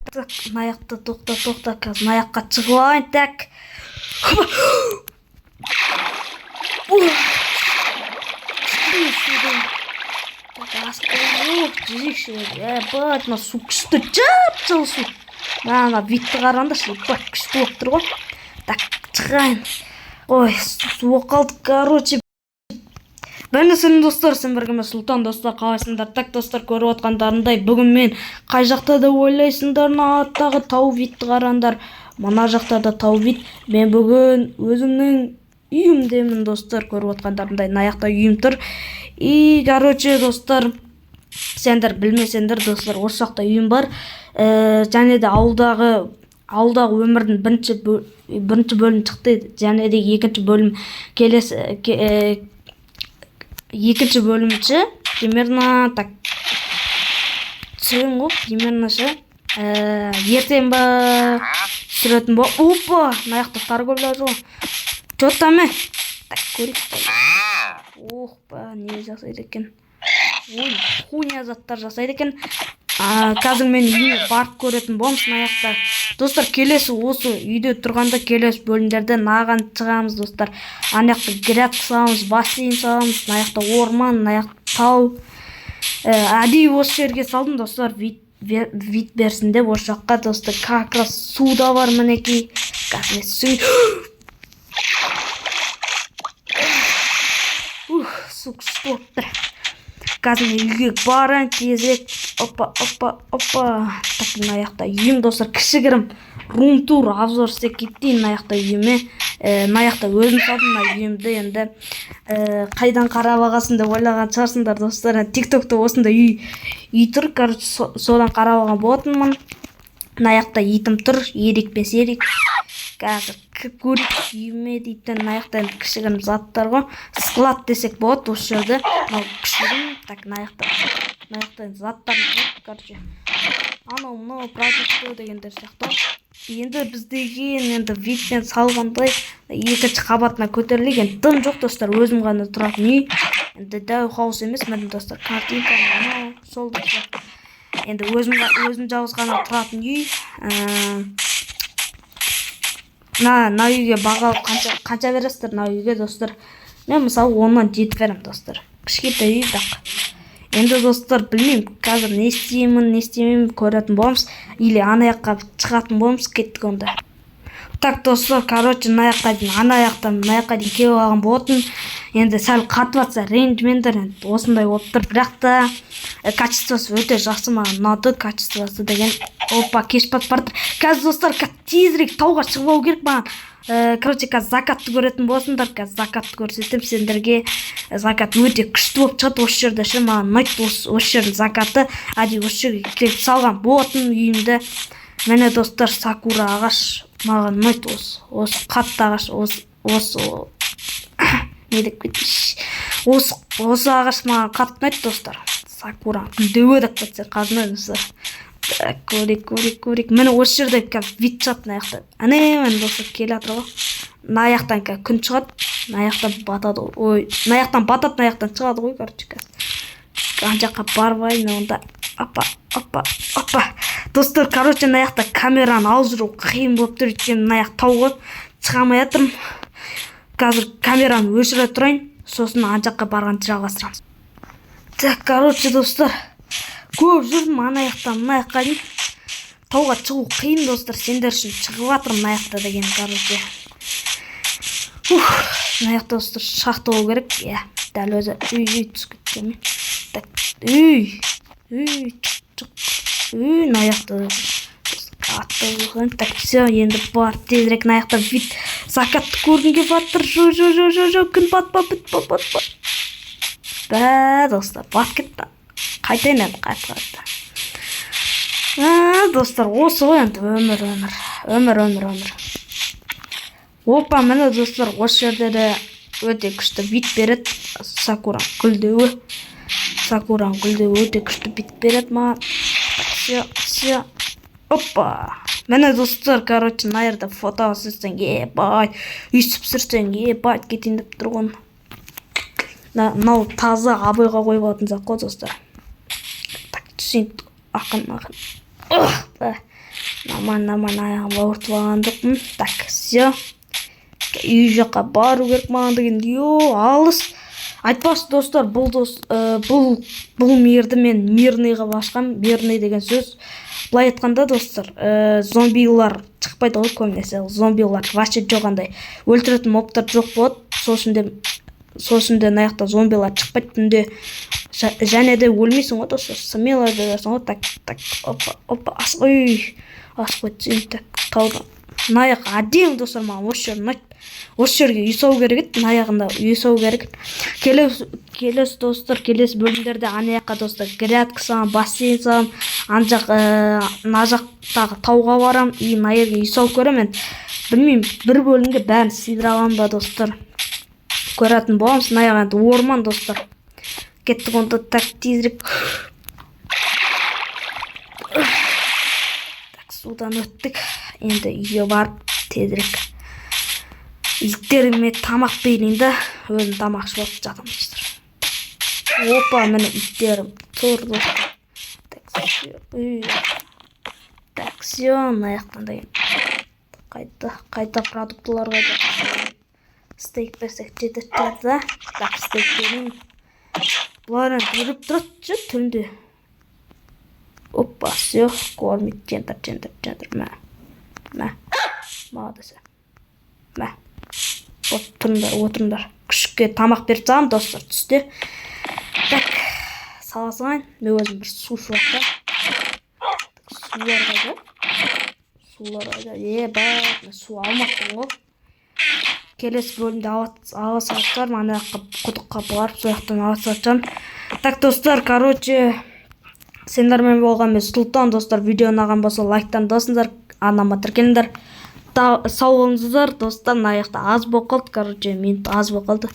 Аяқта тоқта қазір аяққа шығайын так. Мына су күшті жап-жылы су. Мына бетті қараңдаршы, күшті болып тұр ғой. Так, шығайын. Ой, суға қалдық, короче. Бәрнесінің достар, сен біргіме Сұлтан достар, қалайсыңдар? Так, достар, көріп отқандарындай, бүгін мен қай жақта да ойлайсыңдар, аттағы тау бетті қараңдар. Мына жақта да тау бет. Мен бүгін өзімнің үйімдемін достар, көріп отқандарындай, наяқта үйім тұр. И, короче, достар, сендер білмесендер, достар, осы жақта үйім бар. Және де ауылдағы өмірдің бірінші бөлім шықты, және де екінші бөлім келесі, екінші бөлімші, примерно, так, түсірем ғой, примерно ше, ертең ба, түсіретін ба, опа, наяқта торговля жоқ, чөттаме, так, көрейік, ох ба, не жасайды екен, ой, хуйня заттар жасайды екен. Қазір мен үйіне барып көретін боламыз наяқта. Достар, келесі осы үйде тұрғанда келесі бөлімдерде наған шығамыз достар. Анаяқта грядка саламыз, бассейн саламыз, наяқта орман, наяқта тау. Әдейі осы жерге салдым достар, вид берсін деп осы жаққа достар. Как раз су да бар мінекей. Қазір су күшті болып тұр. Қазір үйге баран тезірек. Опа. Так, наяқта үйім достар, кішігірім рум-тур обзор істеп кетейін наяқта үйіме. Наяқта өзім салдым үйімді, енді қайдан қарап ағасын деп ойлаған шығарсыңдар достар. Тиктокта осында үй тұр, короче, содан қарап алған болатынмын. Наяқта итім тұр, ерек пен серек. Қазір көріп үйіме дейтін наяқта кішігірім заттар ғой. Склад десек болады осы жерде. Кішігірім, так, наяқта заттар жоқ, короче. Анау продукты дегендер сияқты. Енді біздеген енді видпен салғандай екінші қабатына көтерілген дым жоқ достар, өзім ғана тұратын үй. Енді дәу хаус емес, мәдім достар, картинка сол достар. Енді өзім жалғыз ғана тұратын үй. На үйге бағал қанша бересіздер на үйге достар? Мен мысалы 10-нан 7 берем достар. Кішкентай үй так. Енді достар, білмеймін, қазір не істеймін көретін боламыз, или анаяққа шығатын боламыз, кеттік онда. Так достар, короче, анаяққа дейін келіп алған болатын. Енді сәл қатып атса рейнджмендер осындай болып тұр, бірақ та качествосы өте жақсы, маған ұнады качествосы деген. Опа, кеш батып барды. Қазір достар, тезірек тауға шығып керек маған. Короче, қазір закатты көретін болсыңдар, қазір закатты көрсетіп сендерге. Закат өте күшті болып шығады осы жерде ше, маған ұнайды осы жердің закаты. Әдейі осы жерге келіп салған болатын үйімді. Міне достар, сакура ағаш маған ұнайды, осы қатты ағаш, осы не деп кетейінші, осы ағаш маған қатты ұнайды достар. Сакура гүлдеуі деп кетсе қазір достар. Көрек. Мені осы жерде қазір вид шығады наяқта. Мен достар келе атыр ғой. Наяқтан күн шығады, наяқтан батады ғой. Ой, наяқтан батады, наяқтан шығады ғой, короче қазір. Жаққа барбайын онда. Опа. Достар, короче, наяқта камераны алып жүру қиын болып тұр, өйткені наяқ тауға шығамай жатырмын. Қазір камераны өшіре тұрайын, сосын жаққа барғанды жалғастырамыз. Так, короче, достар, көп жүрдім анаяқтан мынаяққа дейін. Тауға шығу қиын достар, сендер үшін шығып жатырмын мынаяқта деген, короче. Мынаяқта достар шақты болу керек. Дәл өзі үй түсіп кеткен. Так, үй, мынаяқта қатты болған. Так, все, енді бар, тезірек мынаяқта вид закатты көргім келіп жатыр. Күн батпа. Достар, бат кетті. Қайтайын енді қайтты. Достар, осы ғой енді өмір. Опа, міне достар, осы жерде де өте күшті вид береді. Сакураң гүлдеуі өте күшті вид береді маған. Все. Опа. Міне достар, короче, мына жерде фото түсірсең, үйсіп сүрсең, кетейін деп тұрғын. Мынау таза абайға қойып алатын зат қой достар. Так, түсейін ақын. Нормально аяғым ауыртып алған жоқпын. Так, все. Үй жаққа бару керек маған деген. Алыс. Айтпақшы достар, бұл мирді мен мирныйға ашқам. Мирный деген сөз. Былай айтқанда достар, зомбилар шықпайды ғой көбінесе. Зомбилар вообще жоқ андай. Өлтіретін мобтар жоқ болады. Сосын де аяқта зомбилар шықпайды түнде. Және де өлмейсің ғой достар. Смело бересің ғой. Так, опа, асып кетсең, так, қалған. Наяқ әдемі достар, маған осы жер ұнайды. Осы жерге үй салу керек еді, аяғында үй салу керек. Келесі достар, келесі бөлімдерде аяққа достар грядка салам, бассейн салам, ана жақтағы тауға барам, и мына жерге үй салып көремін. Білмеймін, бір бөлімге бәрін сыйдыра аламын ба достар. Көретін боламыз, мына жақ орман достар. Кеттік онда так тезірек. Так, судан өттік. Енді үйге барып тезірек. Иттеріме тамақ берейін да, өзім тамақ ішіп алып жатамын достар. Опа, міне иттерім тұр достар. Так, все, мына жақтан да қайта продуктылар қайта. Стейк берсек жетеді да. Так, стейк берейін. Бұларын жүріп тұрады түнде. Опа, все, кормит центр. Мә. Молодец. Мә. Отырыңдар. Күшікке тамақ беріп салам достар түсте. Так, саласың, мен өзім бір су шуақта. Сулар қайда. Су алмақпын ғой. Келесі бөлімде ала салатар, мана құдыққа барып, сояқтан ала салатжан. Так, достар, сендермен болған мен Сұлтан достар. Видеоны аған болса лайктан досыңдар, анама тіркеліңдер. Сау болыңыздар достар, аяқта аз боқылды, минут аз боқылды.